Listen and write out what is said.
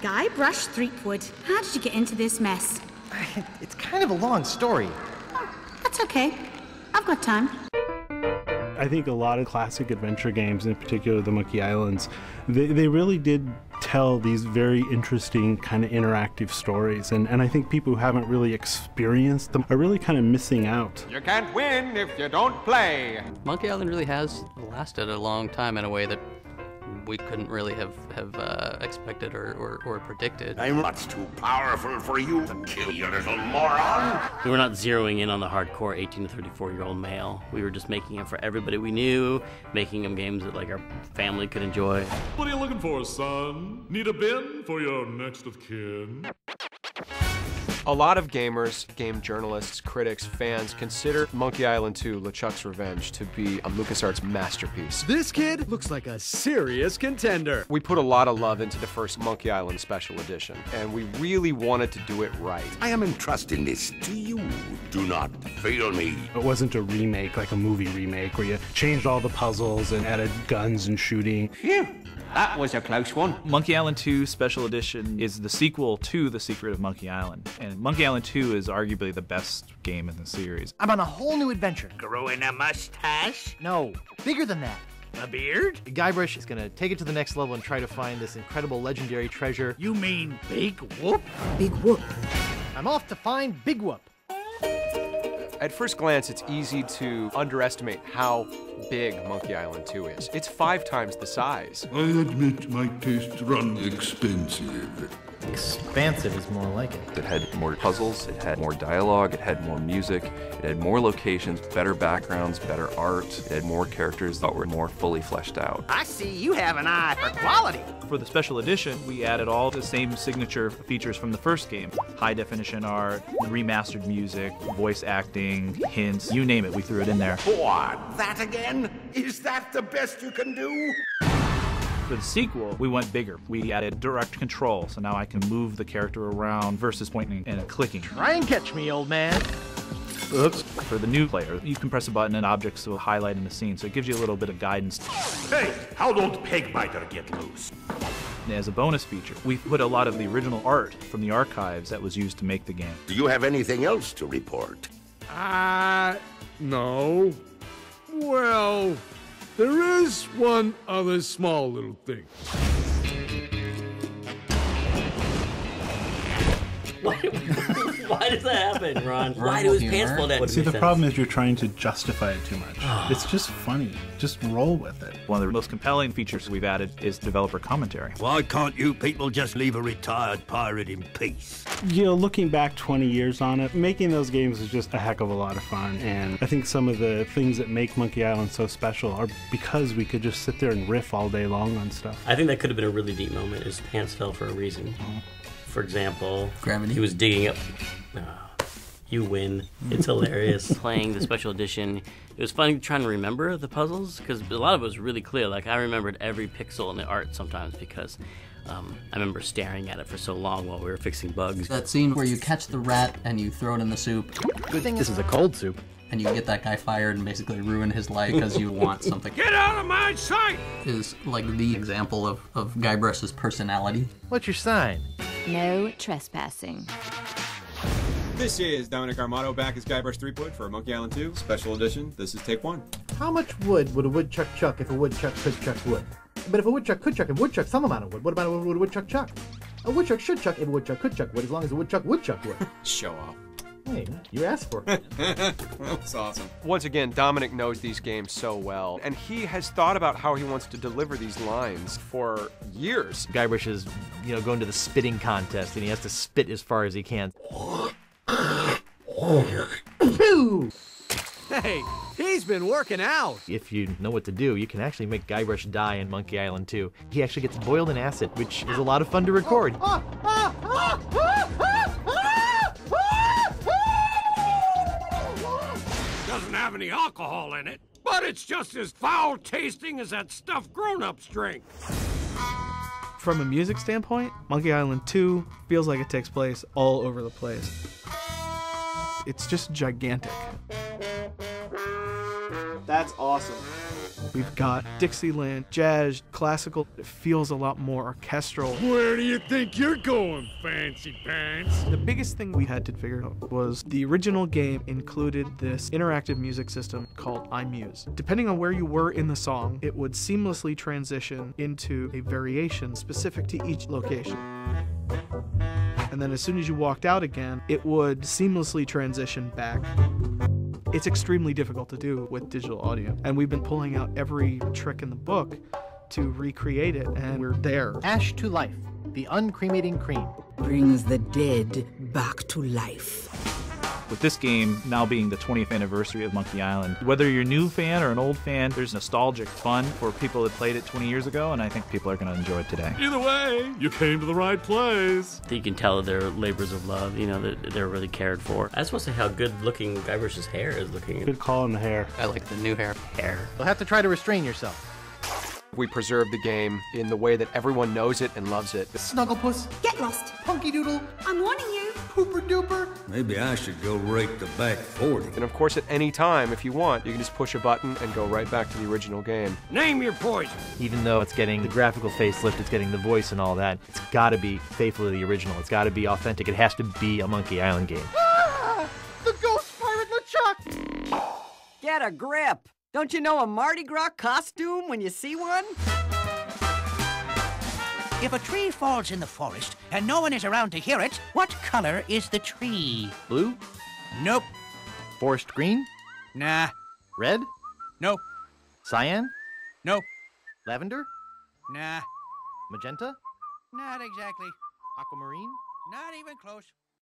Guybrush Threepwood, how did you get into this mess? It's kind of a long story. Oh, that's okay. I've got time. I think a lot of classic adventure games, in particular the Monkey Islands, they really did tell these very interesting kind of interactive stories. And I think people who haven't really experienced them are really kind of missing out. You can't win if you don't play. Monkey Island really has lasted a long time in a way that we couldn't really have expected or predicted. I'm much too powerful for you to kill, you little moron. We were not zeroing in on the hardcore 18 to 34-year-old male. We were just making them for everybody we knew, making them games that like our family could enjoy. What are you looking for, son? Need a bin for your next of kin? A lot of gamers, game journalists, critics, fans consider Monkey Island 2: LeChuck's Revenge to be a LucasArts masterpiece. This kid looks like a serious contender. We put a lot of love into the first Monkey Island Special Edition, and we really wanted to do it right. I am entrusting this to you. Do not fail me. It wasn't a remake, like a movie remake, where you changed all the puzzles and added guns and shooting. Phew, that was a close one. Monkey Island 2 Special Edition is the sequel to The Secret of Monkey Island. And Monkey Island 2 is arguably the best game in the series. I'm on a whole new adventure. Growing a mustache? No, bigger than that. A beard? Guybrush is gonna take it to the next level and try to find this incredible legendary treasure. You mean Big Whoop? Big Whoop. I'm off to find Big Whoop. At first glance, it's easy to underestimate how big Monkey Island 2 is. It's 5 times the size. I admit my tastes run expensive. Expansive is more like it. It had more puzzles, it had more dialogue, it had more music, it had more locations, better backgrounds, better art, it had more characters that were more fully fleshed out. I see you have an eye for quality. For the Special Edition, we added all the same signature features from the first game. High definition art, remastered music, voice acting, hints, you name it, we threw it in there. What? That again? Is that the best you can do? For the sequel, we went bigger. We added direct control, so now I can move the character around versus pointing and clicking. Try and catch me, old man. Oops. For the new player, you can press a button and objects will highlight in the scene, so it gives you a little bit of guidance. Hey, how'd old Pegbiter get loose? And as a bonus feature, we put a lot of the original art from the archives that was used to make the game. Do you have anything else to report? No. Well, there is one other small little thing. Why does that happen, Ron? Why do his pants fall down? See, the problem is you're trying to justify it too much. It's just funny. Just roll with it. One of the most compelling features we've added is developer commentary. Why can't you people just leave a retired pirate in peace? You know, looking back 20 years on it, making those games is just a heck of a lot of fun. And I think some of the things that make Monkey Island so special are because we could just sit there and riff all day long on stuff. I think that could have been a really deep moment. His pants fell for a reason. For example, Gravity. He was digging up. You win. It's hilarious. Playing the Special Edition, it was funny trying to remember the puzzles because a lot of it was really clear. Like I remembered every pixel in the art sometimes because I remember staring at it for so long while we were fixing bugs. That scene where you catch the rat and you throw it in the soup. Good thing this is a cold soup. And you get that guy fired and basically ruin his life because you want something. Get out of my sight! Is like the example of Guybrush's personality. What's your sign? No trespassing. This is Dominic Armato back as Guybrush Threepwood for Monkey Island 2 Special Edition. This is take 1. How much wood would a woodchuck chuck if a woodchuck could chuck wood? But if a woodchuck could chuck, if a woodchuck some amount of wood, what about would a woodchuck chuck? A woodchuck should chuck if a woodchuck could chuck wood, as long as a woodchuck would chuck wood. Show off. Hey, you asked for it. That's awesome. Once again, Dominic knows these games so well, and he has thought about how he wants to deliver these lines for years. Guybrush is, going to the spitting contest, and he has to spit as far as he can. Hey, he's been working out. If you know what to do, you can actually make Guybrush die in Monkey Island 2. He actually gets boiled in acid, which is a lot of fun to record. Doesn't have any alcohol in it, but it's just as foul tasting as that stuff grown-ups drink. From a music standpoint, Monkey Island 2 feels like it takes place all over the place. It's just gigantic. That's awesome. We've got Dixieland, jazz, classical. It feels a lot more orchestral. Where do you think you're going, fancy pants? The biggest thing we had to figure out was the original game included this interactive music system called iMuse. Depending on where you were in the song, it would seamlessly transition into a variation specific to each location. And then as soon as you walked out again, it would seamlessly transition back. It's extremely difficult to do with digital audio, and we've been pulling out every trick in the book to recreate it, and we're there. Ash to Life, the uncremating cream. Brings the dead back to life. With this game now being the 20th anniversary of Monkey Island, whether you're a new fan or an old fan, there's nostalgic fun for people that played it 20 years ago, and I think people are going to enjoy it today. Either way, you came to the right place. You can tell they're labors of love, you know, that they're really cared for. I just want to say how good looking Guybrush's hair is looking. Good call on the hair. I like the new hair. You'll have to try to restrain yourself. We preserve the game in the way that everyone knows it and loves it. Snugglepuss, Get lost. Punky Doodle, I'm warning you. Pooper Duper. Maybe I should go rake the back 40. And of course, at any time, if you want, you can just push a button and go right back to the original game. Name your poison. Even though it's getting the graphical facelift, it's getting the voice and all that, it's got to be faithful to the original. It's got to be authentic. It has to be a Monkey Island game. Ah! The Ghost Pirate LeChuck! Get a grip. Don't you know a Mardi Gras costume when you see one? If a tree falls in the forest and no one is around to hear it, what color is the tree? Blue? Nope. Forest green? Nah. Red? Nope. Cyan? Nope. Lavender? Nah. Magenta? Not exactly. Aquamarine? Not even close.